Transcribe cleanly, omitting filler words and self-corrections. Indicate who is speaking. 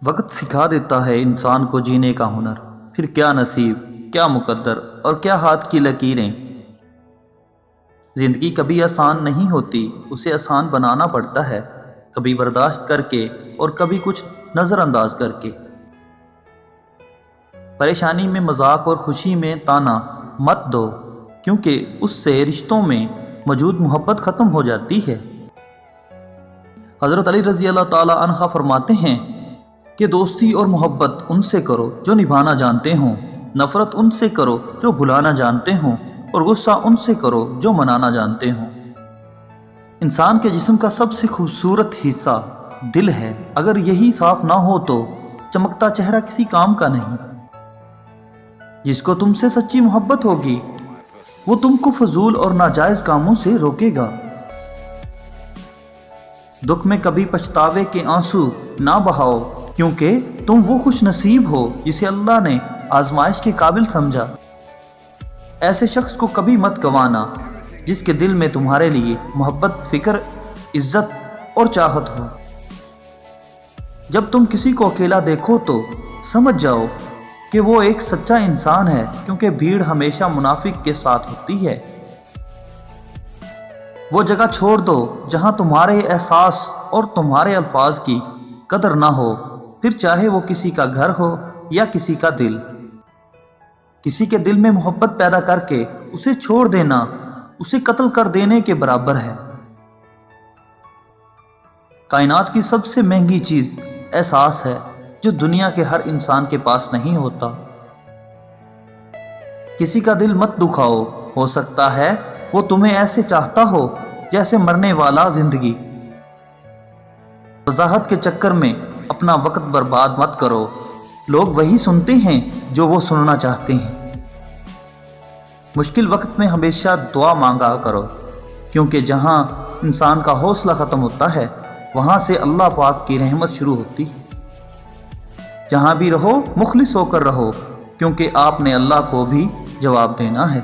Speaker 1: وقت سکھا دیتا ہے انسان کو جینے کا ہنر، پھر کیا نصیب، کیا مقدر اور کیا ہاتھ کی لکیریں۔ زندگی کبھی آسان نہیں ہوتی، اسے آسان بنانا پڑتا ہے، کبھی برداشت کر کے اور کبھی کچھ نظر انداز کر کے۔ پریشانی میں مذاق اور خوشی میں طعنہ مت دو، کیونکہ اس سے رشتوں میں موجود محبت ختم ہو جاتی ہے۔ حضرت علی رضی اللہ تعالی عنہ فرماتے ہیں کہ دوستی اور محبت ان سے کرو جو نبھانا جانتے ہوں، نفرت ان سے کرو جو بھلانا جانتے ہوں، اور غصہ ان سے کرو جو منانا جانتے ہوں۔ انسان کے جسم کا سب سے خوبصورت حصہ دل ہے، اگر یہی صاف نہ ہو تو چمکتا چہرہ کسی کام کا نہیں۔ جس کو تم سے سچی محبت ہوگی وہ تم کو فضول اور ناجائز کاموں سے روکے گا۔ دکھ میں کبھی پچھتاوے کے آنسو نہ بہاؤ، کیونکہ تم وہ خوش نصیب ہو جسے اللہ نے آزمائش کے قابل سمجھا۔ ایسے شخص کو کبھی مت گنوانا جس کے دل میں تمہارے لیے محبت، فکر، عزت اور چاہت ہو۔ جب تم کسی کو اکیلا دیکھو تو سمجھ جاؤ کہ وہ ایک سچا انسان ہے، کیونکہ بھیڑ ہمیشہ منافق کے ساتھ ہوتی ہے۔ وہ جگہ چھوڑ دو جہاں تمہارے احساس اور تمہارے الفاظ کی قدر نہ ہو، پھر چاہے وہ کسی کا گھر ہو یا کسی کا دل۔ کسی کے دل میں محبت پیدا کر کے اسے چھوڑ دینا اسے قتل کر دینے کے برابر ہے۔ کائنات کی سب سے مہنگی چیز احساس ہے، جو دنیا کے ہر انسان کے پاس نہیں ہوتا۔ کسی کا دل مت دکھاؤ، ہو سکتا ہے وہ تمہیں ایسے چاہتا ہو جیسے مرنے والا زندگی۔ وضاحت کے چکر میں اپنا وقت برباد مت کرو، لوگ وہی سنتے ہیں جو وہ سننا چاہتے ہیں۔ مشکل وقت میں ہمیشہ دعا مانگا کرو، کیونکہ جہاں انسان کا حوصلہ ختم ہوتا ہے وہاں سے اللہ پاک کی رحمت شروع ہوتی ہے۔ جہاں بھی رہو مخلص ہو کر رہو، کیونکہ آپ نے اللہ کو بھی جواب دینا ہے۔